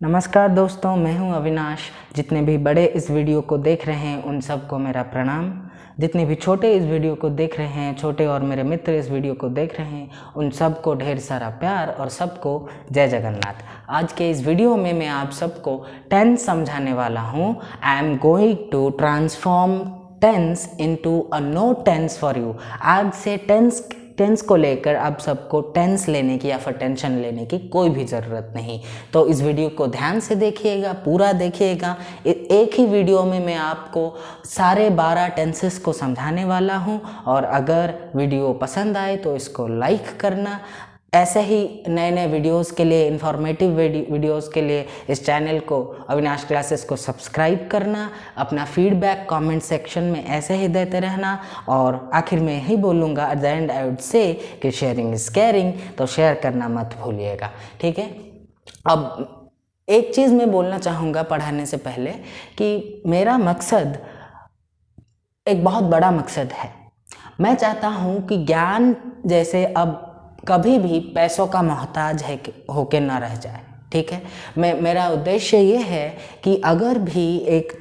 नमस्कार दोस्तों, मैं हूं अविनाश। जितने भी बड़े इस वीडियो को देख रहे हैं उन सबको मेरा प्रणाम। जितने भी छोटे इस वीडियो को देख रहे हैं, छोटे और मेरे मित्र इस वीडियो को देख रहे हैं, उन सबको ढेर सारा प्यार और सबको जय जगन्नाथ। आज के इस वीडियो में मैं आप सबको टेंस समझाने वाला हूं। I am going to transform tense into a no tense for you. आज से टेंस को लेकर आप सबको टेंस लेने की या फिर टेंशन लेने की कोई भी ज़रूरत नहीं। तो इस वीडियो को ध्यान से देखिएगा, पूरा देखिएगा। एक ही वीडियो में मैं आपको सारे 12 टेंसेस को समझाने वाला हूं। और अगर वीडियो पसंद आए तो इसको लाइक करना। ऐसे ही नए नए वीडियोस के लिए, इंफॉर्मेटिव वीडियोस के लिए इस चैनल को, अविनाश क्लासेस को सब्सक्राइब करना। अपना फीडबैक कमेंट सेक्शन में ऐसे ही देते रहना। और आखिर में यही बोलूँगा, at the and I would say कि शेयरिंग इज़ केयरिंग, तो शेयर करना मत भूलिएगा, ठीक है। अब एक चीज़ मैं बोलना चाहूँगा पढ़ाने से पहले कि मेरा मकसद एक बहुत बड़ा मकसद है। मैं चाहता हूँ कि ज्ञान जैसे अब कभी भी पैसों का मोहताज है होके ना रह जाए, ठीक है। मेरा उद्देश्य ये है कि अगर भी एक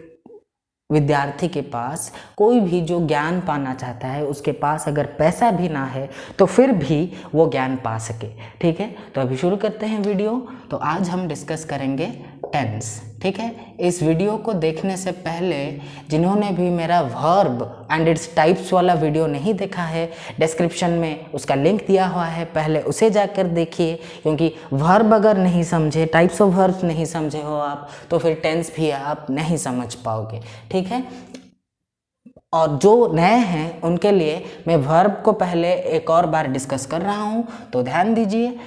विद्यार्थी के पास कोई भी जो ज्ञान पाना चाहता है, उसके पास अगर पैसा भी ना है तो फिर भी वो ज्ञान पा सके, ठीक है। तो अभी शुरू करते हैं वीडियो। तो आज हम डिस्कस करेंगे टेंस, ठीक है। इस वीडियो को देखने से पहले जिन्होंने भी मेरा वर्ब एंड इट्स टाइप्स वाला वीडियो नहीं देखा है, डिस्क्रिप्शन में उसका लिंक दिया हुआ है, पहले उसे जाकर देखिए। क्योंकि वर्ब अगर नहीं समझे, टाइप्स ऑफ वर्ब्स नहीं समझे हो आप, तो फिर टेंस भी आप नहीं समझ पाओगे, ठीक है। और जो नए हैं उनके लिए मैं वर्ब को पहले एक और बार डिस्कस कर रहा हूँ, तो ध्यान दीजिए।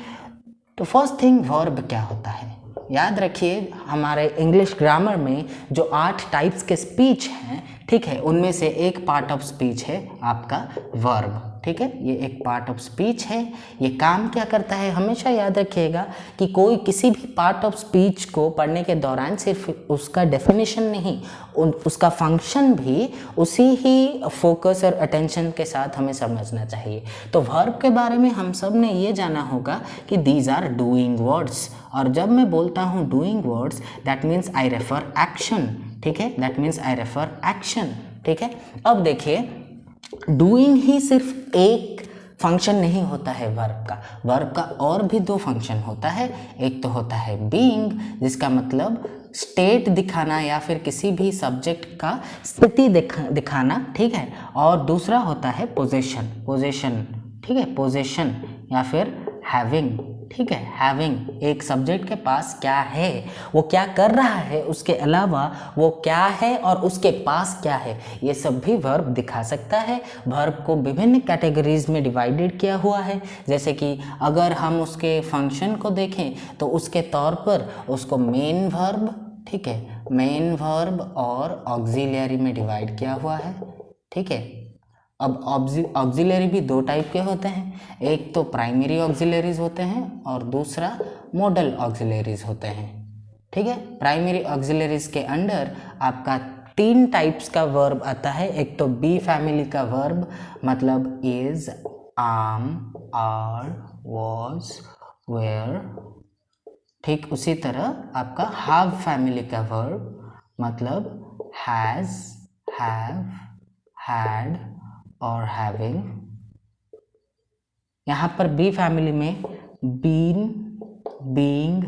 तो फर्स्ट थिंग, वर्ब क्या होता है याद रखिए। हमारे इंग्लिश ग्रामर में जो 8 टाइप्स के स्पीच हैं, ठीक है, उनमें से एक पार्ट ऑफ स्पीच है आपका वर्ब, ठीक है। ये एक पार्ट ऑफ स्पीच है। ये काम क्या करता है, हमेशा याद रखिएगा कि कोई किसी भी पार्ट ऑफ स्पीच को पढ़ने के दौरान सिर्फ उसका डेफिनेशन नहीं, उसका फंक्शन भी उसी ही फोकस और अटेंशन के साथ हमें समझना चाहिए। तो वर्ब के बारे में हम सब ने ये जाना होगा कि दीज आर डूइंग वर्ड्स। और जब मैं बोलता हूँ doing words, that means I refer action, ठीक है। That means I refer action, ठीक है। अब देखिए, डूइंग ही सिर्फ एक फंक्शन नहीं होता है वर्ब का। वर्ब का और भी 2 फंक्शन होता है। एक तो होता है बीइंग, जिसका मतलब स्टेट दिखाना या फिर किसी भी सब्जेक्ट का स्थिति दिखाना, ठीक है। और दूसरा होता है पोजेशन, ठीक है। पोजेशन या फिर हैविंग, ठीक है। हैविंग, एक सब्जेक्ट के पास क्या है, वो क्या कर रहा है, उसके अलावा वो क्या है और उसके पास क्या है, ये सब भी वर्ब दिखा सकता है। वर्ब को विभिन्न कैटेगरीज में डिवाइडेड किया हुआ है। जैसे कि अगर हम उसके फंक्शन को देखें तो उसके तौर पर उसको मेन वर्ब, ठीक है, मेन वर्ब और ऑक्सिलियरी में डिवाइड किया हुआ है, ठीक है। अब ऑक्सिलरी भी 2 टाइप के होते हैं। एक तो प्राइमरी ऑक्सिलरीज होते हैं और दूसरा मॉडल ऑक्सिलरीज होते हैं, ठीक है। प्राइमरी ऑक्सिलरीज के अंडर आपका 3 टाइप्स का वर्ब आता है। एक तो बी फैमिली का वर्ब, मतलब इज, आम, आर, वॉज, वेयर, ठीक। उसी तरह आपका हैव फैमिली का वर्ब, मतलब हैज, हैव, हैड और हैविंग। यहाँ पर बी फैमिली में बीन, बीइंग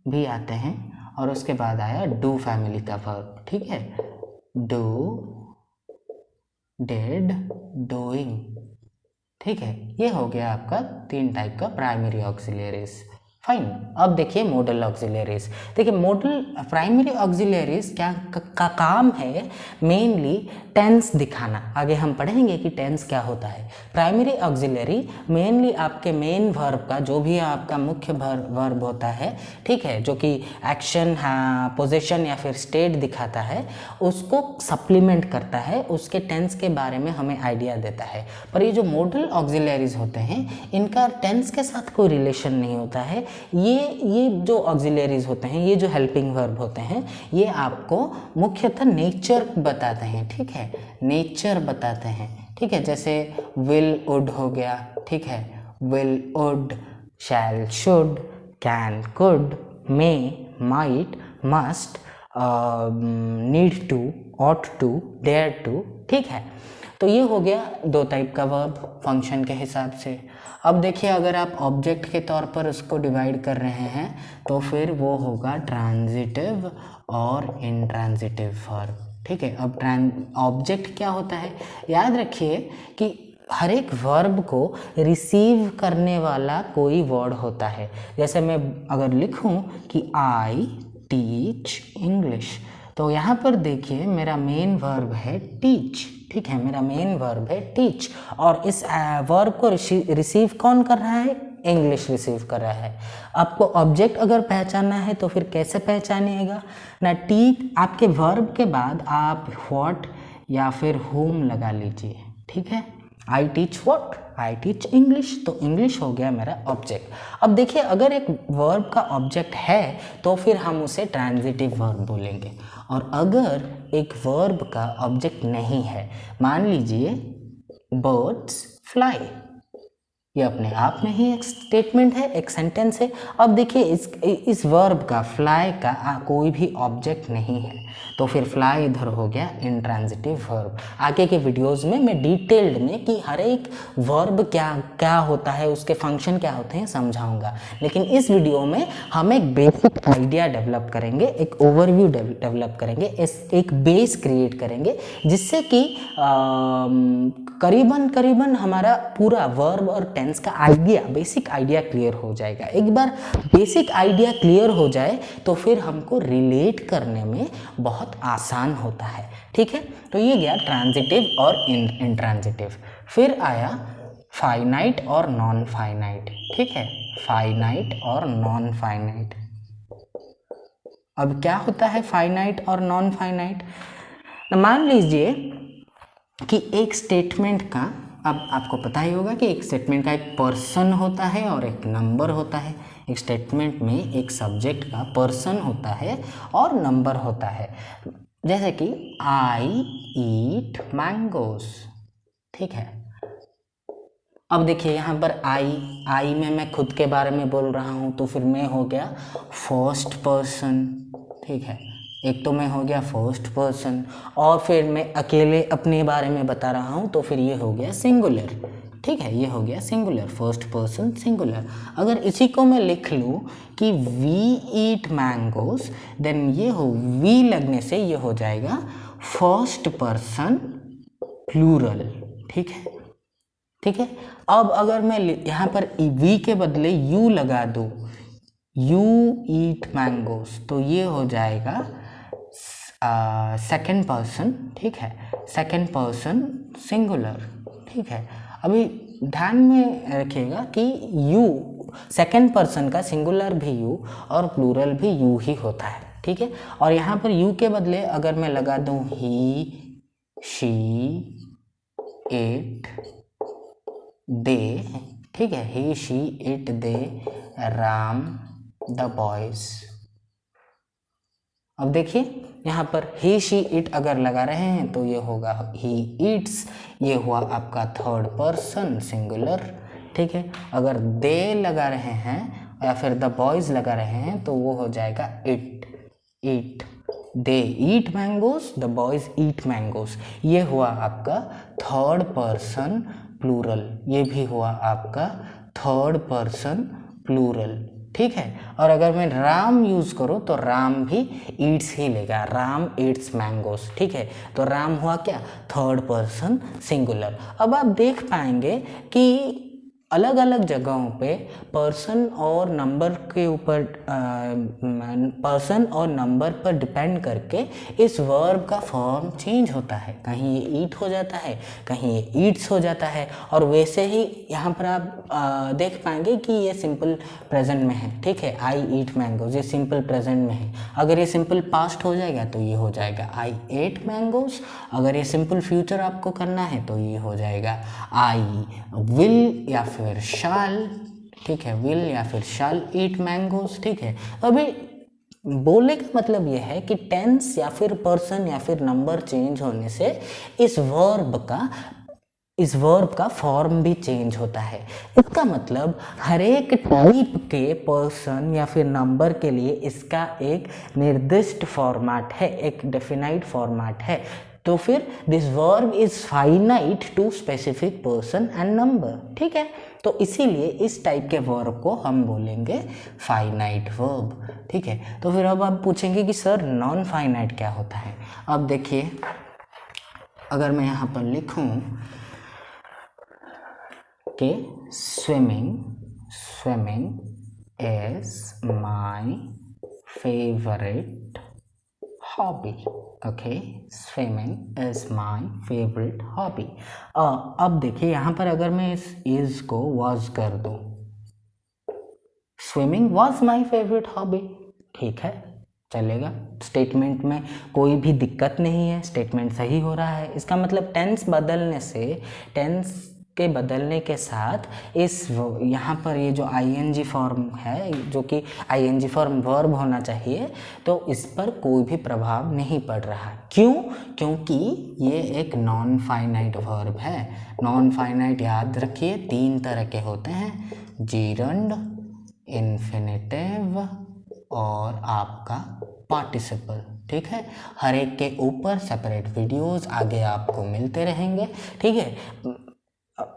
भी आते हैं। और उसके बाद आया डू फैमिली का वर्ब, ठीक है। डू, डिड, डूइंग, ठीक है। ये हो गया आपका 3 टाइप का प्राइमरी ऑक्सिलरीज। फाइन। अब देखिए मॉडल ऑक्सिलरीज। देखिए मॉडल प्राइमरी ऑक्सिलरीज का काम है मेनली टेंस दिखाना। आगे हम पढ़ेंगे कि टेंस क्या होता है। प्राइमरी ऑक्सिलरी मेनली आपके मेन वर्ब का, जो भी आपका मुख्य वर्ब होता है, ठीक है, जो कि एक्शन, पोजीशन या फिर स्टेट दिखाता है, उसको सप्लीमेंट करता है, उसके टेंस के बारे में हमें आइडिया देता है। पर ये जो मॉडल ऑक्सिलरीज होते हैं, इनका टेंस के साथ कोई रिलेशन नहीं होता है। ये जो ऑक्सिलरीज होते हैं, ये जो हेल्पिंग वर्ब होते हैं, ये आपको मुख्यतः नेचर बताते हैं, ठीक है। नेचर बताते हैं, ठीक है। जैसे विल, वुड हो गया, ठीक है। Will, would, shall, should, can, could, may, might, must, need to, ought to, dare to, ठीक है। तो ये हो गया दो टाइप का वर्ब फंक्शन के हिसाब से। अब देखिए अगर आप ऑब्जेक्ट के तौर पर उसको डिवाइड कर रहे हैं तो फिर वो होगा ट्रांजिटिव और इंट्रांजिटिव वर्ब, ठीक है। अब ऑब्जेक्ट क्या होता है, याद रखिए कि हर एक वर्ब को रिसीव करने वाला कोई वर्ड होता है। जैसे मैं अगर लिखूं कि आई टीच इंग्लिश, तो यहाँ पर देखिए मेरा मेन वर्ब है टीच, ठीक है, मेरा मेन वर्ब है टीच, और इस वर्ब को रिसीव कौन कर रहा है, इंग्लिश रिसीव कर रहा है। आपको ऑब्जेक्ट अगर पहचानना है तो फिर कैसे पहचानिएगा ना, टीच आपके वर्ब के बाद आप व्हाट या फिर होम लगा लीजिए, ठीक है। I teach what, I teach English, तो इंग्लिश हो गया मेरा ऑब्जेक्ट। अब देखिए अगर एक वर्ब का ऑब्जेक्ट है तो फिर हम उसे ट्रांजिटिव वर्ब बोलेंगे, और अगर एक वर्ब का ऑब्जेक्ट नहीं है, मान लीजिए बर्ड्स फ्लाई, ये अपने आप में ही एक स्टेटमेंट है, एक सेंटेंस है। अब देखिए इस वर्ब का, फ्लाई का कोई भी ऑब्जेक्ट नहीं है, तो फिर फ्लाई इधर हो गया इंट्रांजिटिव वर्ब। आगे के वीडियोस में मैं डिटेल्ड में कि हर एक वर्ब क्या क्या होता है, उसके फंक्शन क्या होते हैं समझाऊंगा, लेकिन इस वीडियो में हम एक बेसिक आइडिया डेवलप करेंगे, एक ओवरव्यू डेवलप करेंगे, एक बेस क्रिएट करेंगे, जिससे कि करीबन हमारा पूरा वर्ब और टेंस का आइडिया, बेसिक आइडिया क्लियर हो जाएगा। एक बार बेसिक आइडिया क्लियर हो जाए तो फिर हमको रिलेट करने में बहुत आसान होता है, ठीक है। तो ये गया ट्रांजिटिव और इंट्रांजिटिव। फिर आया फाइनाइट और नॉन फाइनाइट, ठीक है, फाइनाइट और नॉन फाइनाइट। अब क्या होता है फाइनाइट और नॉन फाइनाइट, मान लीजिए कि एक स्टेटमेंट का, अब आपको पता ही होगा कि एक स्टेटमेंट का एक पर्सन होता है और एक नंबर होता है। एक स्टेटमेंट में एक सब्जेक्ट का पर्सन होता है और नंबर होता है। जैसे कि आई ईट मैंगोज, ठीक है। अब देखिए यहाँ पर आई में मैं खुद के बारे में बोल रहा हूँ, तो फिर मैं हो गया फर्स्ट पर्सन, ठीक है। एक तो मैं हो गया फर्स्ट पर्सन, और फिर मैं अकेले अपने बारे में बता रहा हूँ, तो फिर ये हो गया सिंगुलर, ठीक है, ये हो गया सिंगुलर, फर्स्ट पर्सन सिंगुलर। अगर इसी को मैं लिख लूँ कि वी ईट मैंगोज, देन ये हो वी लगने से ये हो जाएगा फर्स्ट पर्सन प्लूरल, ठीक है, ठीक है। अब अगर मैं यहाँ पर वी के बदले यू लगा दूँ, यू ईट मैंगोज, तो ये हो जाएगा सेकेंड पर्सन, ठीक है, सेकेंड पर्सन सिंगुलर, ठीक है। अभी ध्यान में रखिएगा कि यू, सेकेंड पर्सन का सिंगुलर भी यू और प्लूरल भी यू ही होता है, ठीक है। और यहाँ पर यू के बदले अगर मैं लगा दूँ ही, शी, इट, दे, ठीक है, he, she, it, they, Ram, the boys. अब देखिए यहाँ पर ही, शी, इट अगर लगा रहे हैं तो ये होगा ही ईट्स, ये हुआ आपका थर्ड पर्सन सिंगुलर, ठीक है। अगर दे लगा रहे हैं या फिर द बॉयज लगा रहे हैं तो वो हो जाएगा it, eat, they eat mangoes, the boys eat mangoes, ये हुआ आपका थर्ड पर्सन प्लूरल, ये भी हुआ आपका थर्ड पर्सन प्लूरल, ठीक है। और अगर मैं राम यूज़ करूँ तो राम भी ईट्स ही लेगा, राम ईट्स मैंगोज, ठीक है। तो राम हुआ क्या, थर्ड पर्सन सिंगुलर। अब आप देख पाएंगे कि अलग अलग जगहों पे पर्सन और नंबर के ऊपर, पर्सन और नंबर पर डिपेंड करके इस वर्ब का फॉर्म चेंज होता है। कहीं ये ईट हो जाता है, कहीं ये ईट्स हो जाता है, और वैसे ही यहाँ पर आप देख पाएंगे कि ये सिंपल प्रेजेंट में है, ठीक है। आई ईट मैंगोज ये सिंपल प्रेजेंट में है। अगर ये सिंपल पास्ट हो जाएगा तो ये हो जाएगा आई एट मैंगोज। अगर ये सिंपल फ्यूचर आपको करना है तो ये हो जाएगा आई विल या फिर शाल, ठीक है, विल या फिर शाल ईट मैंगोज, ठीक है। अभी बोलने का मतलब यह है कि टेंस या फिर पर्सन या फिर नंबर चेंज होने से इस वर्ब का इस वर्ब का फॉर्म भी चेंज होता है। इसका मतलब हर एक टाइप के पर्सन या फिर नंबर के लिए इसका एक निर्दिष्ट फॉर्मेट है, एक डेफिनाइट फॉर्मेट है। तो फिर this verb is finite to specific person and number, ठीक है। तो इसीलिए इस टाइप के वर्ब को हम बोलेंगे फाइनाइट वर्ब, ठीक है। तो फिर अब आप पूछेंगे कि सर नॉन फाइनाइट क्या होता है। अब देखिए, अगर मैं यहाँ पर लिखूँ कि swimming is my favourite hobby, okay, swimming is my favourite hobby. अब देखिए यहाँ पर अगर मैं इस इज को वॉज कर दूँ, swimming was my favourite hobby, ठीक है, चलेगा। स्टेटमेंट में कोई भी दिक्कत नहीं है, स्टेटमेंट सही हो रहा है। इसका मतलब टेंस बदलने से, टेंस के बदलने के साथ इस यहाँ पर ये जो आईएनजी फॉर्म है, जो कि आईएनजी फॉर्म वर्ब होना चाहिए, तो इस पर कोई भी प्रभाव नहीं पड़ रहा। क्यों? क्योंकि ये एक नॉन फाइनाइट वर्ब है। नॉन फाइनाइट याद रखिए 3 तरह के होते हैं, जीरंड, इन्फिनेटिव और आपका पार्टिसिपल, ठीक है। हर एक के ऊपर सेपरेट वीडियोस आगे आपको मिलते रहेंगे, ठीक है।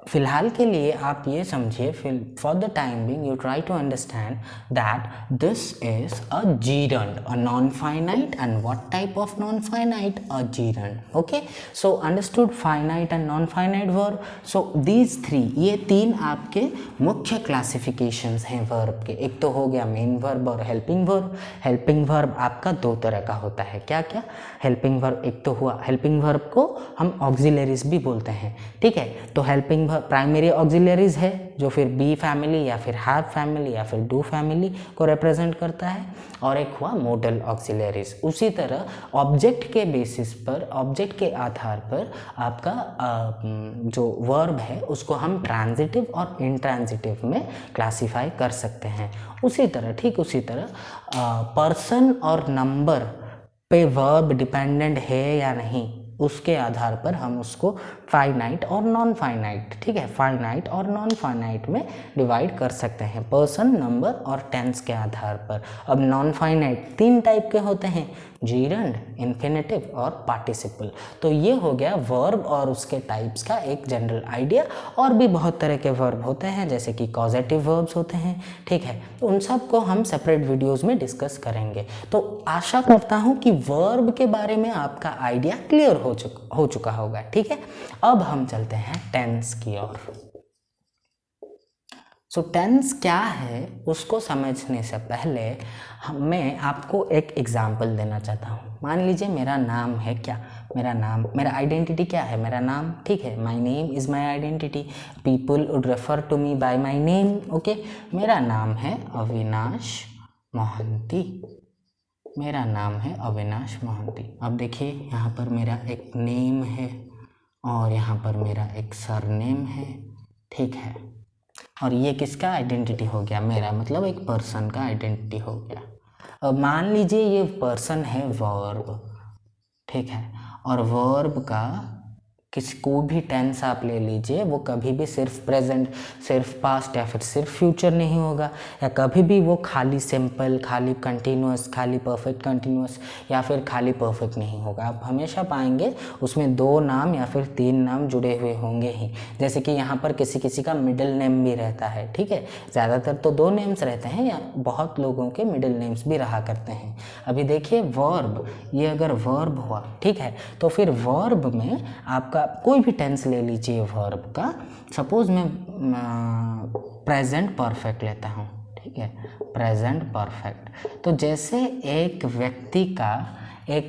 फिलहाल के लिए आप ये समझिए, for the time being you try to understand that this is a gerund, a non finite, and what type of non finite, a gerund, okay. So understood finite and non finite verb. So these 3, ये 3 आपके मुख्य classifications हैं verb के। एक तो हो गया main verb और हेल्पिंग वर्ब। हेल्पिंग वर्ब आपका 2 तरह का होता है। क्या क्या? हेल्पिंग वर्ब एक तो हुआ, हेल्पिंग वर्ब को हम ऑक्सिलरीज भी बोलते हैं, ठीक है। तो हेल्पिंग प्राइमरी ऑक्सिलरीज है जो फिर बी फैमिली या फिर हैव फैमिली या फिर डू फैमिली को रिप्रेजेंट करता है, और एक हुआ मोडल ऑक्सिलरीज। उसी तरह ऑब्जेक्ट के बेसिस पर, ऑब्जेक्ट के आधार पर आपका जो वर्ब है उसको हम ट्रांजिटिव और इंट्रांजिटिव में क्लासीफाई कर सकते हैं। उसी तरह, ठीक उसी तरह पर्सन और नंबर पे वर्ब डिपेंडेंट है या नहीं, उसके आधार पर हम उसको फाइनाइट और नॉन फाइनाइट, ठीक है, फाइनाइट और नॉन फाइनाइट में डिवाइड कर सकते हैं, पर्सन, नंबर और टेंस के आधार पर। अब नॉन फाइनाइट 3 टाइप के होते हैं, जीरंड, इन्फिनेटिव और पार्टिसिपल। तो ये हो गया वर्ब और उसके टाइप्स का एक जनरल आइडिया। और भी बहुत तरह के वर्ब होते हैं, जैसे कि कॉजेटिव वर्ब्स होते हैं, ठीक है। तो उन सब को हम सेपरेट वीडियोस में डिस्कस करेंगे। तो आशा करता हूँ कि वर्ब के बारे में आपका आइडिया क्लियर हो चुका होगा, ठीक है। अब हम चलते हैं टेंस की ओर। सो टेंस क्या है उसको समझने से पहले मैं आपको एक एग्जाम्पल देना चाहता हूँ। मान लीजिए मेरा नाम है क्या, मेरा आइडेंटिटी क्या है, मेरा नाम, ठीक है। My name is my identity, people would refer to me by my name, okay. मेरा नाम है अविनाश मोहंती, मेरा नाम है अविनाश मोहंती। अब देखिए यहाँ पर मेरा एक नेम है और यहाँ पर मेरा एक सरनेम है, ठीक है। और ये किसका आइडेंटिटी हो गया, मेरा मतलब एक पर्सन का आइडेंटिटी हो गया। अब मान लीजिए ये पर्सन है वर्ब, ठीक है। और वर्ब का को भी टेंस आप ले लीजिए, वो कभी भी सिर्फ प्रेजेंट, सिर्फ पास्ट या फिर सिर्फ फ्यूचर नहीं होगा, या कभी भी वो खाली सिंपल, खाली कंटिन्यूअस, खाली परफेक्ट कंटिन्यूअस या फिर खाली परफेक्ट नहीं होगा। आप हमेशा पाएंगे उसमें 2 नाम या फिर 3 नाम जुड़े हुए होंगे ही। जैसे कि यहाँ पर किसी किसी का मिडिल नेम भी रहता है, ठीक है। ज़्यादातर तो 2 नेम्स रहते हैं, या बहुत लोगों के मिडिल नेम्स भी रहा करते हैं। अभी देखिए वर्ब, ये अगर वर्ब हुआ, ठीक है, तो फिर वर्ब में आपका कोई भी टेंस ले लीजिए वर्ब का। सपोज मैं प्रेजेंट परफेक्ट लेता हूँ, ठीक है, प्रेजेंट परफेक्ट। तो जैसे एक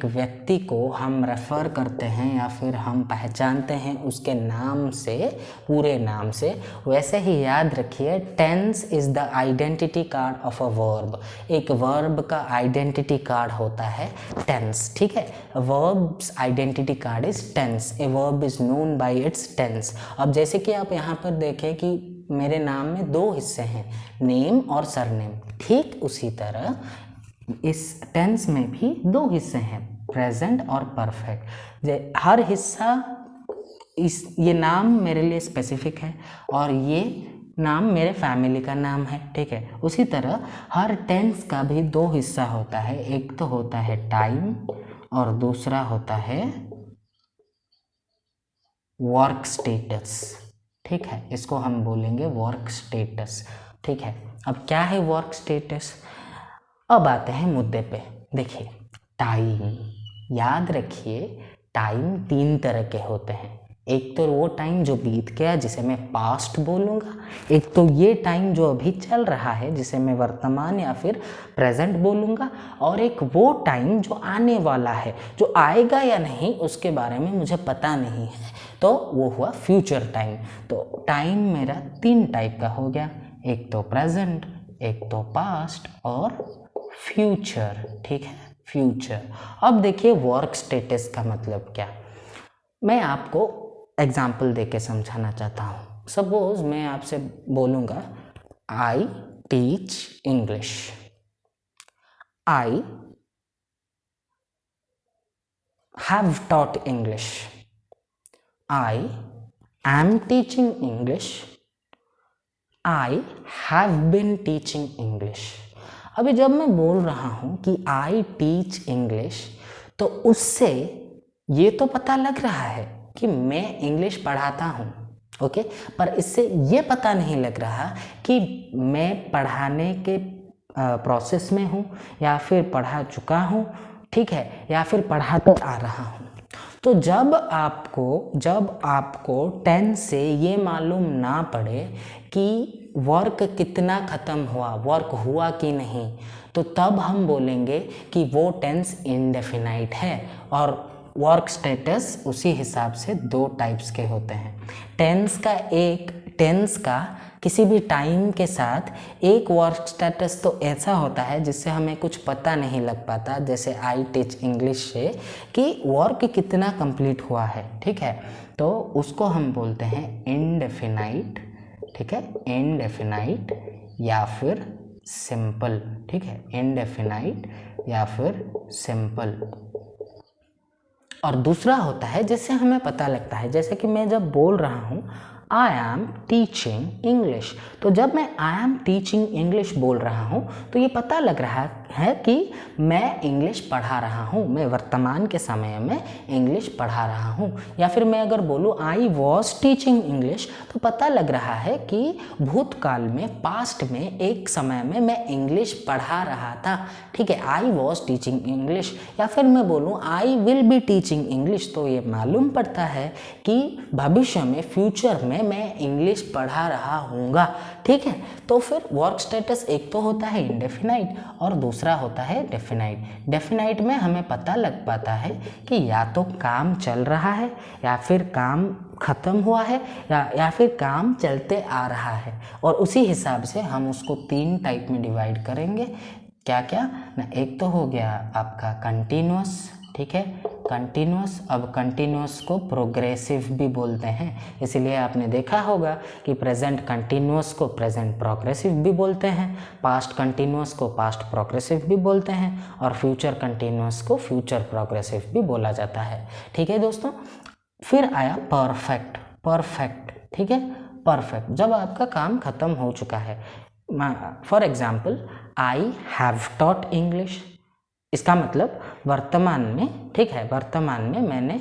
व्यक्ति को हम रेफ़र करते हैं या फिर हम पहचानते हैं उसके नाम से, पूरे नाम से, वैसे ही याद रखिए tense is the identity card of a verb. एक वर्ब का आइडेंटिटी कार्ड होता है टेंस, ठीक है। Verb's identity card is tense, a verb is known by its tense. अब जैसे कि आप यहाँ पर देखें कि मेरे नाम में 2 हिस्से हैं, नेम और सरनेम, ठीक उसी तरह इस टेंस में भी 2 हिस्से हैं, प्रेजेंट और परफेक्ट। हर हिस्सा ये नाम मेरे लिए स्पेसिफिक है और ये नाम मेरे फैमिली का नाम है, ठीक है। उसी तरह हर टेंस का भी दो हिस्सा होता है, एक तो होता है टाइम और दूसरा होता है वर्क स्टेटस, ठीक है। इसको हम बोलेंगे वर्क स्टेटस, ठीक है। अब क्या है वर्क स्टेटस? अब आते हैं मुद्दे पे। देखिए, टाइम, याद रखिए टाइम 3 तरह के होते हैं। एक तो वो टाइम जो बीत गया जिसे मैं पास्ट बोलूँगा, एक तो ये टाइम जो अभी चल रहा है जिसे मैं वर्तमान या फिर प्रेजेंट बोलूँगा, और एक वो टाइम जो आने वाला है, जो आएगा या नहीं उसके बारे में मुझे पता नहीं है, तो वो हुआ फ्यूचर टाइम। तो टाइम मेरा 3 टाइप का हो गया, एक तो प्रेजेंट, एक तो पास्ट और फ्यूचर, ठीक है, फ्यूचर। अब देखिए वर्क स्टेटस का मतलब क्या, मैं आपको एग्जाम्पल देके समझाना चाहता हूँ। सपोज मैं आपसे बोलूँगा I teach English, I have taught English, I am teaching English, I have been teaching English. अभी जब मैं बोल रहा हूँ कि आई टीच इंग्लिश, तो उससे ये तो पता लग रहा है कि मैं इंग्लिश पढ़ाता हूँ, ओके, पर इससे ये पता नहीं लग रहा कि मैं पढ़ाने के प्रोसेस में हूँ या फिर पढ़ा चुका हूँ, ठीक है, या फिर पढ़ाते आ रहा हूँ। तो जब आपको टेंस से ये मालूम ना पड़े कि वर्क कितना ख़त्म हुआ, वर्क हुआ कि नहीं, तो तब हम बोलेंगे कि वो टेंस इंडेफिनाइट है। और वर्क स्टेटस उसी हिसाब से 2 टाइप्स के होते हैं। टेंस का किसी भी टाइम के साथ एक वर्क स्टेटस तो ऐसा होता है जिससे हमें कुछ पता नहीं लग पाता, जैसे आई टीच इंग्लिश से कि वर्क कितना कंप्लीट हुआ है, ठीक है, तो उसको हम बोलते हैं इंडेफिनाइट, ठीक है, इंडेफिनाइट या फिर सिंपल, ठीक है, इंडेफिनाइट या फिर सिंपल। और दूसरा होता है जिससे हमें पता लगता है, जैसे कि मैं जब बोल रहा हूँ आई एम टीचिंग इंग्लिश, तो जब मैं आई एम टीचिंग इंग्लिश बोल रहा हूँ तो ये पता लग रहा है कि मैं इंग्लिश पढ़ा रहा हूँ, मैं वर्तमान के समय में इंग्लिश पढ़ा रहा हूँ। या फिर मैं अगर बोलूँ आई वॉज टीचिंग इंग्लिश, तो पता लग रहा है कि भूतकाल में, पास्ट में, एक समय में मैं इंग्लिश पढ़ा रहा था, ठीक है, आई वॉज टीचिंग इंग्लिश। या फिर मैं बोलूँ आई विल बी टीचिंग इंग्लिश, तो ये मालूम पड़ता है कि भविष्य में, फ्यूचर में मैं इंग्लिश पढ़ा रहा हूँगा, ठीक है। तो फिर वर्क स्टेटस एक तो होता है इंडेफिनाइट और दूसरा होता है डेफिनाइट। डेफिनाइट में हमें पता लग पाता है कि या तो काम चल रहा है या फिर काम ख़त्म हुआ है या फिर काम चलते आ रहा है, और उसी हिसाब से हम उसको 3 टाइप में डिवाइड करेंगे। क्या क्या ना, एक तो हो गया आपका कंटिन्यूअस, ठीक है, कंटिन्यूअस। अब कंटिन्यूअस को प्रोग्रेसिव भी बोलते हैं, इसलिए आपने देखा होगा कि प्रेजेंट कंटिन्यूअस को प्रेजेंट प्रोग्रेसिव भी बोलते हैं, पास्ट कंटिन्यूअस को पास्ट प्रोग्रेसिव भी बोलते हैं, और फ्यूचर कंटिन्यूअस को फ्यूचर प्रोग्रेसिव भी बोला जाता है, ठीक है दोस्तों। फिर आया परफेक्ट, परफेक्ट, ठीक है, परफेक्ट, जब आपका काम ख़त्म हो चुका है। For example I have taught English, इसका मतलब वर्तमान में, ठीक है, वर्तमान में मैंने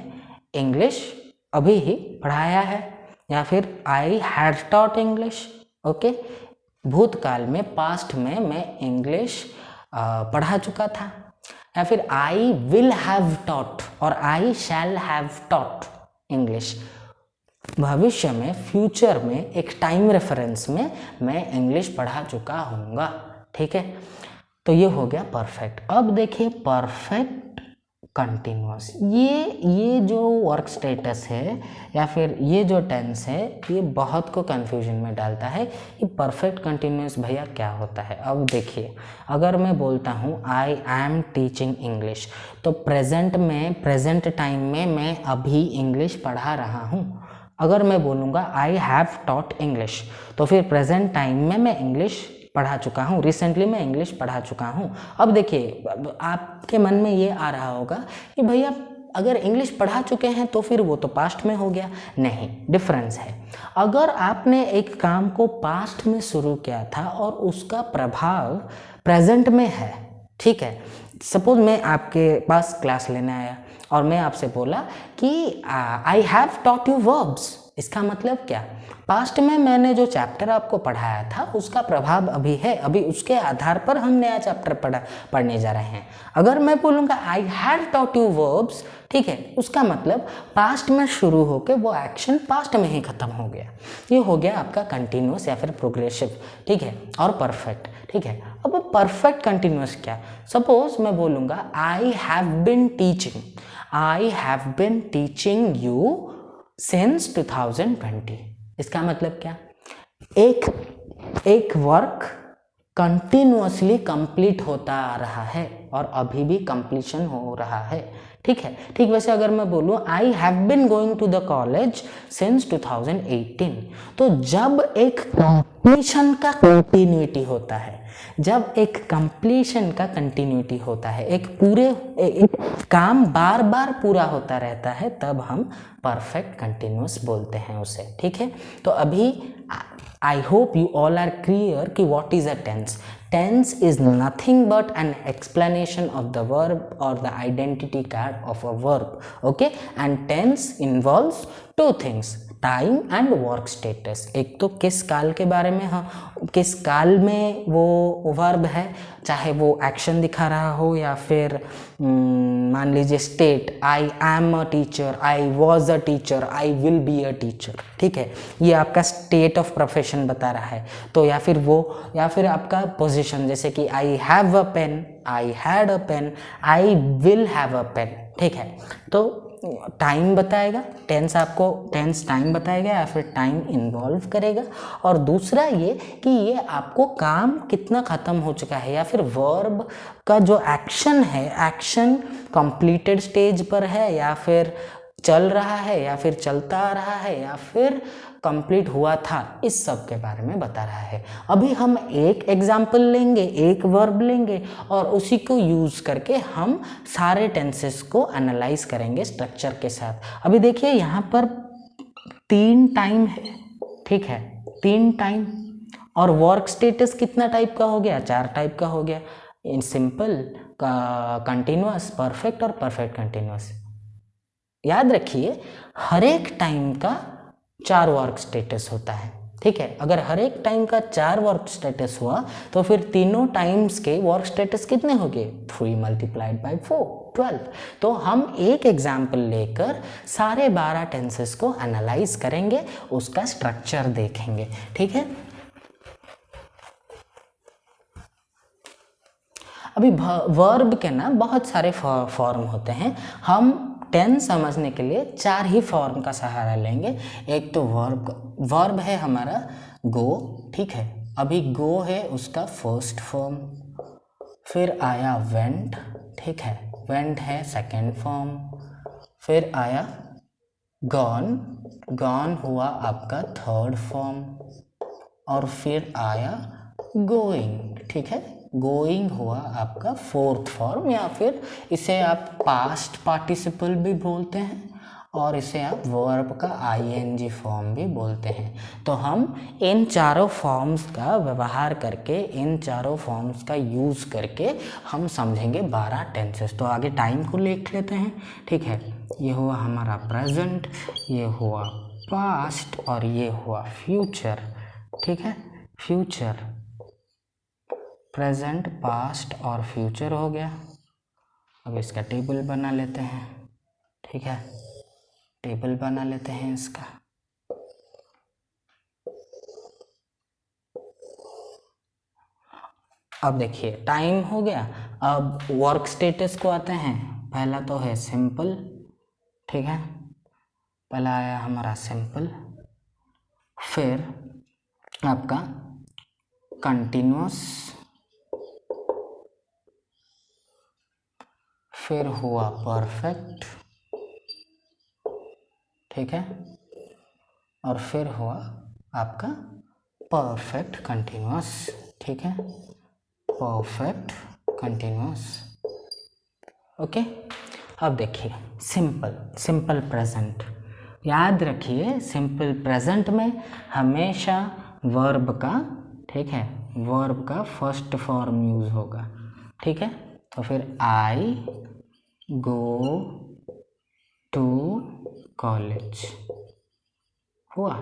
इंग्लिश अभी ही पढ़ाया है। या फिर I had taught English, okay, भूतकाल में, पास्ट में मैं इंग्लिश पढ़ा चुका था। या फिर आई विल हैव टॉट और आई शैल हैव टॉट इंग्लिश, भविष्य में, फ्यूचर में, एक टाइम रेफरेंस में मैं इंग्लिश पढ़ा चुका हूँगा, ठीक है। तो ये हो गया परफेक्ट। अब देखिए परफेक्ट कंटिन्यूअस, ये जो वर्क स्टेटस है या फिर ये जो टेंस है, ये बहुत को कंफ्यूजन में डालता है कि परफेक्ट कंटिन्यूअस भैया क्या होता है। अब देखिए, अगर मैं बोलता हूँ आई एम टीचिंग इंग्लिश, तो प्रेजेंट में, प्रेजेंट टाइम में मैं अभी इंग्लिश पढ़ा रहा हूँ। अगर मैं बोलूँगा आई हैव टॉट इंग्लिश, तो फिर प्रेजेंट टाइम में मैं इंग्लिश पढ़ा चुका हूँ, रिसेंटली मैं इंग्लिश पढ़ा चुका हूँ। अब देखिए, आपके मन में ये आ रहा होगा कि भैया अगर इंग्लिश पढ़ा चुके हैं तो फिर वो तो पास्ट में हो गया, नहीं, डिफरेंस है। अगर आपने एक काम को पास्ट में शुरू किया था और उसका प्रभाव प्रेजेंट में है, ठीक है, सपोज मैं आपके पास क्लास लेने आया और मैं आपसे बोला कि I have taught you verbs, इसका मतलब क्या, पास्ट में मैंने जो चैप्टर आपको पढ़ाया था उसका प्रभाव अभी है, अभी उसके आधार पर हम नया चैप्टर पढ़ने जा रहे हैं। अगर मैं बोलूँगा I had taught you verbs, ठीक है, उसका मतलब पास्ट में शुरू होकर वो एक्शन पास्ट में ही खत्म हो गया। ये हो गया आपका कंटिन्यूस या फिर प्रोग्रेसिव, ठीक है, और परफेक्ट, ठीक है। अब परफेक्ट कंटिन्यूस क्या, सपोज मैं बोलूँगा आई have been teaching, I have been teaching you since 2020, इसका मतलब क्या, एक वर्क कंटिन्यूअसली कंप्लीट होता आ रहा है और अभी भी कंप्लीशन हो रहा है, ठीक है। ठीक वैसे अगर मैं बोलूँ I have been going to the college since 2018, तो जब एक कंप्लीशन का कंटिन्यूटी होता है, जब एक कंप्लीशन का कंटिन्यूटी होता है, एक काम बार बार पूरा होता रहता है, तब हम परफेक्ट कंटिन्यूस बोलते हैं उसे, ठीक है। तो अभी I hope you all are clear कि what is a tense. Tense is nothing but an explanation of the verb or the identity card of a verb. Okay, and tense involves two things, time and work status. एक तो किस काल के बारे में, हाँ, किस काल में वो वर्ब है, चाहे वो एक्शन दिखा रहा हो या फिर मान लीजिए state, I am a teacher, I was a teacher, I will be a teacher, ठीक है, ये आपका स्टेट ऑफ प्रोफेशन बता रहा है। तो या फिर वो, या फिर आपका पोजीशन, जैसे कि I have a pen, I had a pen, I will have a pen, ठीक है। तो टाइम बताएगा, टेंस आपको टेंस टाइम बताएगा या फिर टाइम इन्वॉल्व करेगा। और दूसरा ये कि ये आपको काम कितना ख़त्म हो चुका है, या फिर वर्ब का जो एक्शन है, एक्शन कंप्लीटेड स्टेज पर है या फिर चल रहा है या फिर चलता आ रहा है या फिर कंप्लीट हुआ था, इस सब के बारे में बता रहा है। अभी हम एक एग्जाम्पल लेंगे, एक वर्ब लेंगे और उसी को यूज़ करके हम सारे टेंसेस को एनालाइज करेंगे स्ट्रक्चर के साथ। अभी देखिए यहाँ पर 3 टाइम है, ठीक है, 3 टाइम, और वर्क स्टेटस कितना टाइप का हो गया, 4 टाइप का हो गया, इन सिंपल, कंटिन्यूअस, परफेक्ट और परफेक्ट कंटिन्यूअस। याद रखिए हर एक टाइम का 4 वर्क स्टेटस होता है, ठीक है। अगर हर एक टाइम का 4 वर्क स्टेटस हुआ तो फिर तीनों टाइम्स के वर्क स्टेटस कितने हो गए, 3 मल्टीप्लाइड बाई 4, 12। तो हम एक एग्जाम्पल लेकर सारे 12 टेंसेस को एनालाइज करेंगे, उसका स्ट्रक्चर देखेंगे, ठीक है। अभी वर्ब के ना बहुत सारे फॉर्म होते हैं, हम टेंस समझने के लिए 4 ही फॉर्म का सहारा लेंगे। एक तो वर्ब है हमारा गो, ठीक है, अभी गो है उसका फर्स्ट फॉर्म, फिर आया वेंट, ठीक है, वेंट है सेकंड फॉर्म, फिर आया गॉन, गॉन हुआ आपका थर्ड फॉर्म, और फिर आया गोइंग, ठीक है, गोइंग हुआ आपका फोर्थ फॉर्म, या फिर इसे आप पास्ट पार्टिसिपल भी बोलते हैं और इसे आप वर्ब का आईएनजी फॉर्म भी बोलते हैं। तो हम इन चारों फॉर्म्स का व्यवहार करके, इन चारों फॉर्म्स का यूज़ करके हम समझेंगे 12 टेंसेस। तो आगे टाइम को लिख लेते हैं, ठीक है, ये हुआ हमारा प्रेजेंट, ये हुआ पास्ट और ये हुआ फ्यूचर, ठीक है, फ्यूचर, प्रेजेंट, पास्ट और फ्यूचर हो गया। अब इसका टेबल बना लेते हैं, ठीक है, टेबल बना लेते हैं इसका। अब देखिए टाइम हो गया, अब वर्क स्टेटस को आते हैं। पहला तो है सिंपल, ठीक है, पहला आया हमारा सिंपल, फिर आपका कंटिन्यूअस, फिर हुआ परफेक्ट, ठीक है, और फिर हुआ आपका परफेक्ट कंटिन्यूअस, ठीक है, परफेक्ट कंटिन्यूअस, ओके। अब देखिए सिंपल प्रेजेंट, याद रखिए सिंपल प्रेजेंट में हमेशा वर्ब का, ठीक है, वर्ब का फर्स्ट फॉर्म यूज होगा, ठीक है। तो फिर आई गो टू कॉलेज हुआ,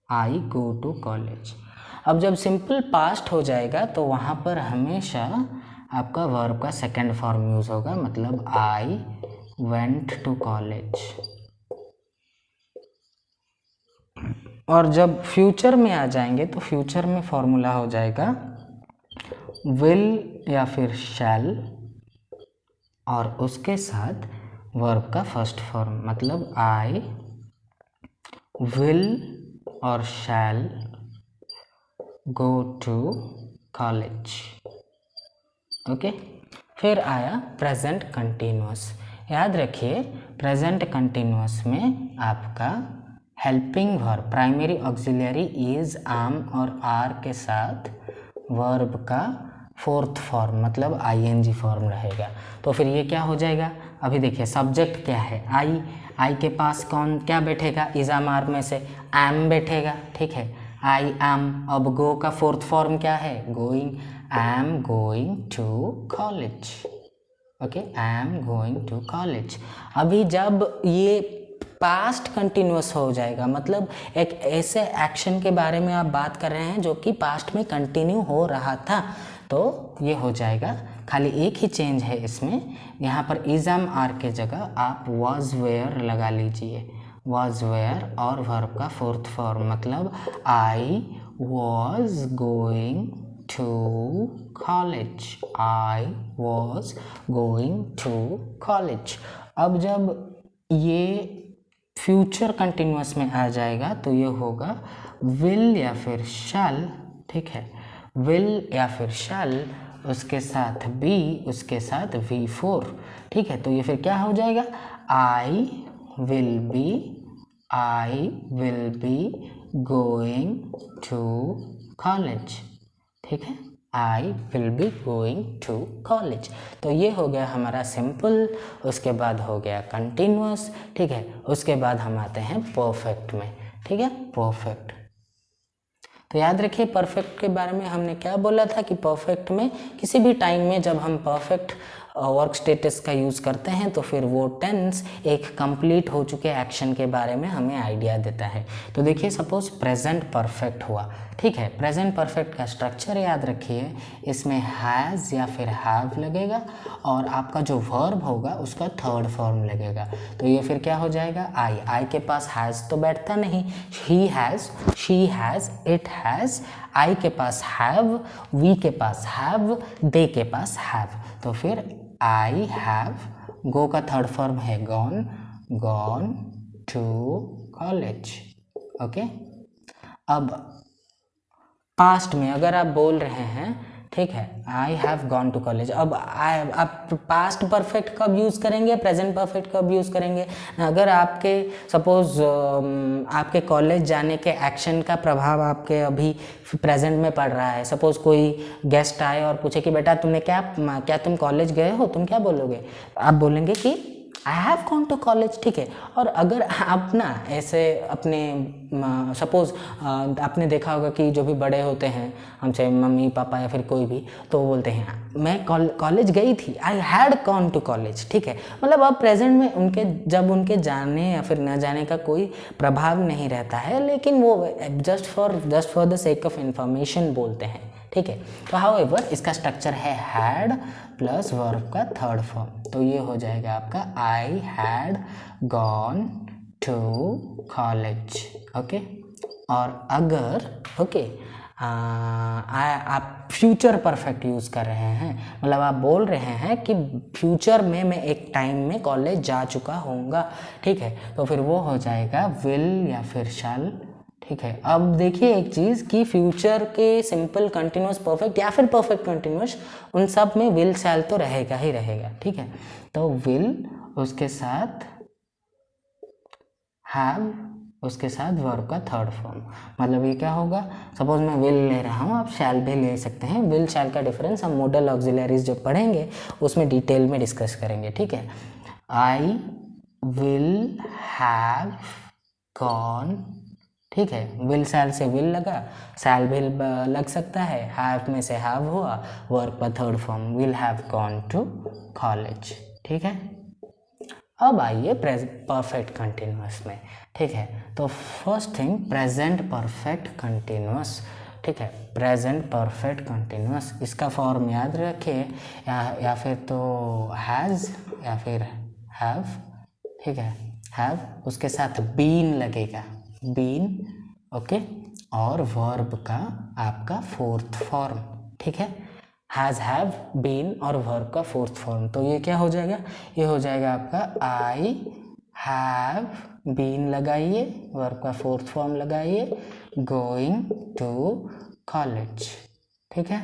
आई गो टू कॉलेज। अब जब सिंपल पास्ट हो जाएगा तो वहाँ पर हमेशा आपका वर्ब का सेकंड फॉर्म यूज होगा, मतलब आई वेंट टू कॉलेज। और जब फ्यूचर में आ जाएंगे तो फ्यूचर में फॉर्मूला हो जाएगा विल या फिर शैल और उसके साथ वर्ब का फर्स्ट फॉर्म, मतलब आई विल और शैल गो टू कॉलेज। ओके, फिर आया प्रेजेंट कंटिन्यूअस। याद रखिए प्रेजेंट कंटिन्यूअस में आपका helping verb primary auxiliary is, आम और आर के साथ वर्ब का फोर्थ फॉर्म मतलब आईएनजी फॉर्म रहेगा। तो फिर ये क्या हो जाएगा, अभी देखिए सब्जेक्ट क्या है आई, आई के पास कौन क्या बैठेगा, इज आम आर में से एम बैठेगा, ठीक है, आई एम। अब गो का फोर्थ फॉर्म क्या है, going, I am going to college. Okay, I am going to college. अभी जब ये पास्ट कंटिन्यूअस हो जाएगा, मतलब एक ऐसे एक्शन के बारे में आप बात कर रहे हैं जो कि पास्ट में कंटिन्यू हो रहा था, तो ये हो जाएगा, खाली एक ही चेंज है इसमें, यहाँ पर इज एम आर के जगह आप वॉज वेयर लगा लीजिए, वॉज वेयर और वर्ब का फोर्थ फॉर्म, मतलब I was going to college, I was going to college. अब जब ये फ्यूचर कंटिन्यूअस में आ जाएगा तो ये होगा विल या फिर शैल, ठीक है, विल या फिर शैल, उसके साथ बी, उसके साथ V4, ठीक है। तो ये फिर क्या हो जाएगा, I will be going to college, ठीक है, I will be going to college. तो ये हो गया हमारा सिंपल, उसके बाद हो गया कंटिन्यूअस, ठीक है। उसके बाद हम आते हैं परफेक्ट में, ठीक है, परफेक्ट। तो याद रखिए परफेक्ट के बारे में हमने क्या बोला था कि परफेक्ट में किसी भी टाइम में जब हम परफेक्ट वर्क स्टेटस का यूज़ करते हैं तो फिर वो टेंस एक कंप्लीट हो चुके एक्शन के बारे में हमें आइडिया देता है। तो देखिए सपोज प्रेजेंट परफेक्ट हुआ, ठीक है, प्रेजेंट परफेक्ट का स्ट्रक्चर याद रखिए, इसमें हैज़ या फिर हैव लगेगा और आपका जो वर्ब होगा उसका थर्ड फॉर्म लगेगा। तो ये फिर क्या हो जाएगा, आई के पास हैज़ तो बैठता नहीं, he has, she has, it has, I के पास हैव, वी के पास हैव, दे के पास हैव। तो फिर आई हैव, गो का थर्ड फॉर्म है gone, gone to college. Okay, अब पास्ट में अगर आप बोल रहे हैं, ठीक है, I have gone to college, अब आप पास्ट परफेक्ट कब यूज़ करेंगे, प्रेजेंट परफेक्ट कब यूज़ करेंगे, अगर आपके सपोज आपके कॉलेज जाने के एक्शन का प्रभाव आपके अभी प्रेजेंट में पड़ रहा है। सपोज कोई गेस्ट आए और पूछे कि बेटा तुमने क्या तुम कॉलेज गए हो, तुम क्या बोलोगे, आप बोलेंगे कि I have gone to college, ठीक है। और अगर आप ना ऐसे अपने सपोज आपने देखा होगा कि जो भी बड़े होते हैं हमसे, मम्मी पापा या फिर कोई भी, तो वो बोलते हैं मैं कॉलेज गई थी, I had gone to college, ठीक है। मतलब अब प्रेजेंट में उनके जब उनके जाने या फिर न जाने का कोई प्रभाव नहीं रहता है, लेकिन वो just for the sake of information बोलते हैं, ठीक है। तो हाउएवर इसका स्ट्रक्चर है हैड प्लस वर्ब का थर्ड फॉर्म, तो ये हो जाएगा आपका I had gone to college. Okay, और अगर ओके आप फ्यूचर परफेक्ट यूज़ कर रहे हैं, मतलब आप बोल रहे हैं कि फ्यूचर में मैं एक टाइम में कॉलेज जा चुका होऊंगा, ठीक है, तो फिर वो हो जाएगा विल या फिर शैल, ठीक है। अब देखिए एक चीज़ कि फ्यूचर के सिंपल कंटिन्यूअस परफेक्ट या फिर परफेक्ट कंटिन्यूअस उन सब में विल शैल तो रहेगा ही रहेगा, ठीक है। तो विल उसके साथ हैव उसके साथ वर्ब का थर्ड फॉर्म, मतलब ये क्या होगा, सपोज मैं विल ले रहा हूँ, आप शैल भी ले सकते हैं। विल शैल का डिफरेंस हम मॉडल ऑक्सिलरीज जो पढ़ेंगे उसमें डिटेल में डिस्कस करेंगे, ठीक है। आई विल हैव गॉन, ठीक है, विल शैल से विल लगा, शैल भी लग सकता है, हैव में से हैव हुआ, वर्ब का third form, will have gone to college, ठीक है। अब आइए परफेक्ट कंटिन्यूअस में, ठीक है। तो first thing present perfect continuous, ठीक है, प्रेजेंट परफेक्ट कंटिन्यूअस, इसका फॉर्म याद रखिए, या फिर तो हैज़ या फिर हैव, ठीक है, हैव, उसके साथ बीन लगेगा, बीन, ओके, और वर्ब का आपका फोर्थ फॉर्म, ठीक है, हैज़, हैव, बीन और वर्ब का फोर्थ फॉर्म। तो ये क्या हो जाएगा, ये हो जाएगा आपका आई हैव बीन लगाइए, वर्ब का फोर्थ फॉर्म लगाइए, गोइंग टू कॉलेज, ठीक है।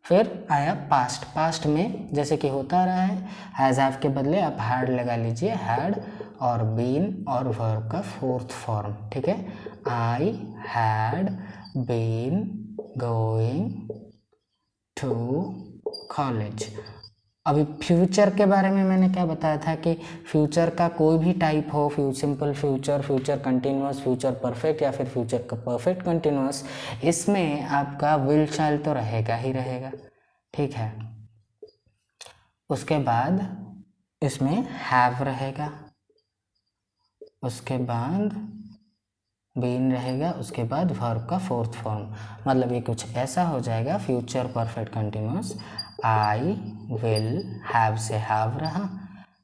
फिर आया पास्ट, पास्ट में जैसे कि होता रहा है, हैज़ हैव के बदले आप हैड लगा लीजिए, हैड और बीन और वर्ब का फोर्थ फॉर्म, ठीक है, I had been going to college. अभी फ्यूचर के बारे में मैंने क्या बताया था कि फ्यूचर का कोई भी टाइप हो, simple future, future continuous, future perfect या फिर फ्यूचर का परफेक्ट कंटिन्यूअस, इसमें आपका विल शैल तो रहेगा ही रहेगा, ठीक है। उसके बाद इसमें हैव रहेगा, उसके बाद बीन रहेगा, उसके बाद वर्ब का फोर्थ फॉर्म, मतलब ये कुछ ऐसा हो जाएगा future perfect continuous, I will have से हैव रहा,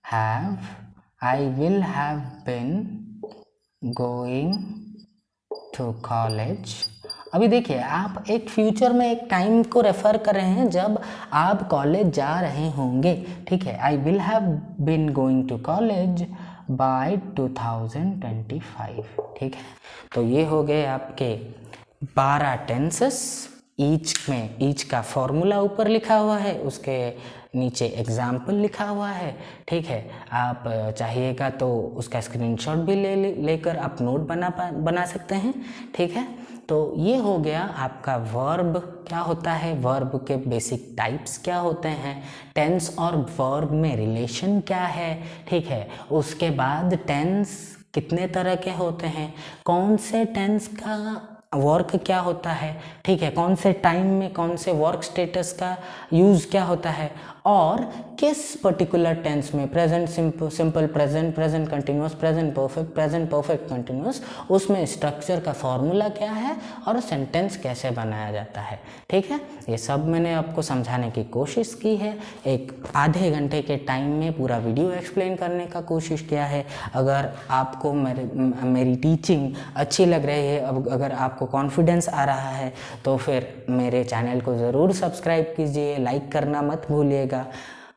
have, I will have been going to college. अभी देखिए आप एक फ्यूचर में एक टाइम को रेफर कर रहे हैं जब आप कॉलेज जा रहे होंगे, ठीक है, I will have been going to college by 2025, ठीक है। तो ये हो गए आपके 12 टेंसेस, ईच में ईच का फॉर्मूला ऊपर लिखा हुआ है, उसके नीचे एग्जाम्पल लिखा हुआ है, ठीक है। आप चाहिएगा तो उसका स्क्रीनशॉट भी लेकर आप नोट बना सकते हैं, ठीक है। तो ये हो गया आपका वर्ब क्या होता है, वर्ब के बेसिक टाइप्स क्या होते हैं, टेंस और वर्ब में रिलेशन क्या है, ठीक है। उसके बाद टेंस कितने तरह के होते हैं, कौन से टेंस का वर्क क्या होता है, ठीक है, कौन से टाइम में कौन से वर्क स्टेटस का यूज़ क्या होता है, और किस पर्टिकुलर टेंस में present simple, present continuous, present perfect continuous, उसमें स्ट्रक्चर का फॉर्मूला क्या है और सेंटेंस कैसे बनाया जाता है, ठीक है। ये सब मैंने आपको समझाने की कोशिश की है, एक आधे घंटे के टाइम में पूरा वीडियो एक्सप्लेन करने का कोशिश किया है। अगर आपको मेरी टीचिंग अच्छी लग रही है, अगर आपको कॉन्फिडेंस आ रहा है, तो फिर मेरे चैनल को ज़रूर सब्सक्राइब कीजिए, लाइक करना मत भूलिएगा,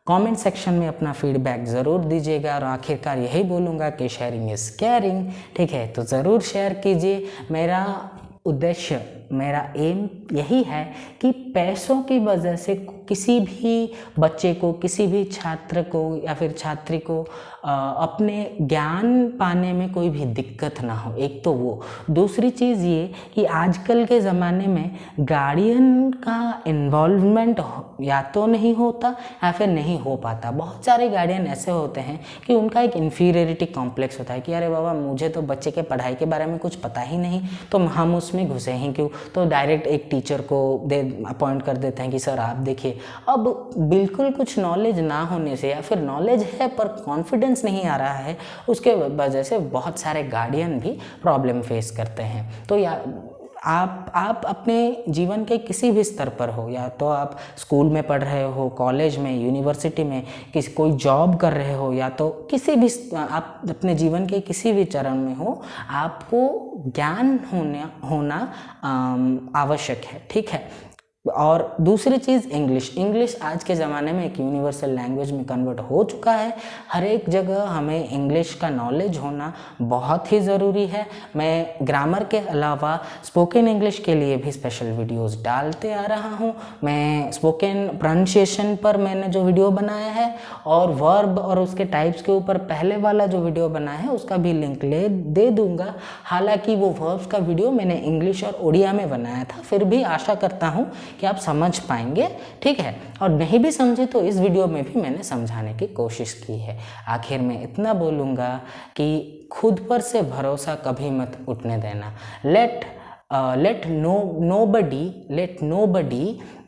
कमेंट सेक्शन में अपना फीडबैक ज़रूर दीजिएगा, और आखिरकार यही बोलूँगा कि शेयरिंग इज़ केयरिंग, ठीक है। तो ज़रूर शेयर कीजिए। मेरा उद्देश्य, मेरा एम यही है कि पैसों की वजह से किसी भी बच्चे को, किसी भी छात्र को या फिर छात्री को अपने ज्ञान पाने में कोई भी दिक्कत ना हो, एक तो वो। दूसरी चीज़ ये कि आजकल के ज़माने में गार्डियन का इन्वॉल्वमेंट या तो नहीं होता या फिर नहीं हो पाता। बहुत सारे गार्डियन ऐसे होते हैं कि उनका एक इन्फीरियरिटी कॉम्प्लेक्स होता है कि अरे बाबा मुझे तो बच्चे के पढ़ाई के बारे में कुछ पता ही नहीं, तो हम उसमें घुसे ही क्यों, तो डायरेक्ट एक टीचर को अपॉइंट कर देते हैं कि सर आप देखिए। अब बिल्कुल कुछ नॉलेज ना होने से या फिर नॉलेज है पर कॉन्फिडेंस नहीं आ रहा है, उसके वजह से बहुत सारे गार्डियन भी प्रॉब्लम फेस करते हैं। तो या आप अपने जीवन के किसी भी स्तर पर हो, या तो आप स्कूल में पढ़ रहे हो, कॉलेज में, यूनिवर्सिटी में, कोई जॉब कर रहे हो, या तो किसी भी आप अपने जीवन के किसी भी चरण में हो, आपको ज्ञान होना आवश्यक है, ठीक है। और दूसरी चीज़ इंग्लिश आज के ज़माने में एक यूनिवर्सल लैंग्वेज में कन्वर्ट हो चुका है। हर एक जगह हमें इंग्लिश का नॉलेज होना बहुत ही ज़रूरी है। मैं ग्रामर के अलावा स्पोकन इंग्लिश के लिए भी स्पेशल वीडियोस डालते आ रहा हूं। मैं स्पोकन प्रोनाउंसिएशन पर मैंने जो वीडियो बनाया है, और वर्ब और उसके टाइप्स के ऊपर पहले वाला जो वीडियो बनाया है उसका भी लिंक दे दूँगा। हालाँकि वो वर्ब्स का वीडियो मैंने इंग्लिश और उड़िया में बनाया था, फिर भी आशा करता हूँ कि आप समझ पाएंगे, ठीक है। और नहीं भी समझे तो इस वीडियो में भी मैंने समझाने की कोशिश की है। आखिर में इतना बोलूँगा कि खुद पर से भरोसा कभी मत उठने देना। let nobody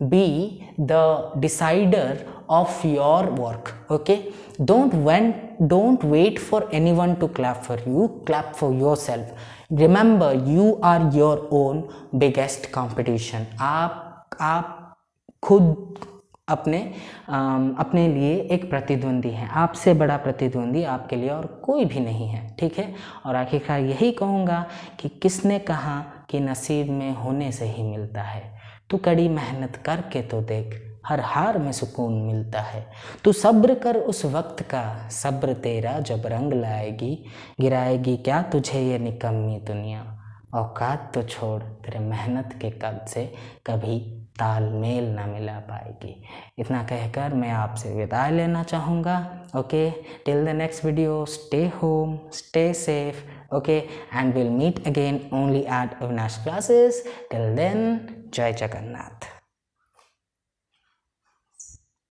be the decider of your work, okay? Don't wait for anyone to clap for you, clap for yourself. Remember, you are your own biggest competition. आप खुद अपने लिए एक प्रतिद्वंदी हैं। आपसे बड़ा प्रतिद्वंदी आपके लिए और कोई भी नहीं है, ठीक है। और आखिरकार यही कहूँगा कि किसने कहा कि नसीब में होने से ही मिलता है। तू कड़ी मेहनत करके तो देख, हर हार में सुकून मिलता है। तू सब्र कर उस वक्त का, सब्र तेरा जब रंग लाएगी, गिराएगी क्या तुझे ये निकम्मी दुनिया। औकात तो छोड़, तेरे मेहनत के कद से कभी तालमेल ना मिला पाएगी। इतना कहकर मैं आपसे विदाई लेना चाहूँगा। Okay, till the next video, stay home, stay safe, okay, and we'll meet again only at Avinash classes. Till then, Jai Jagannath.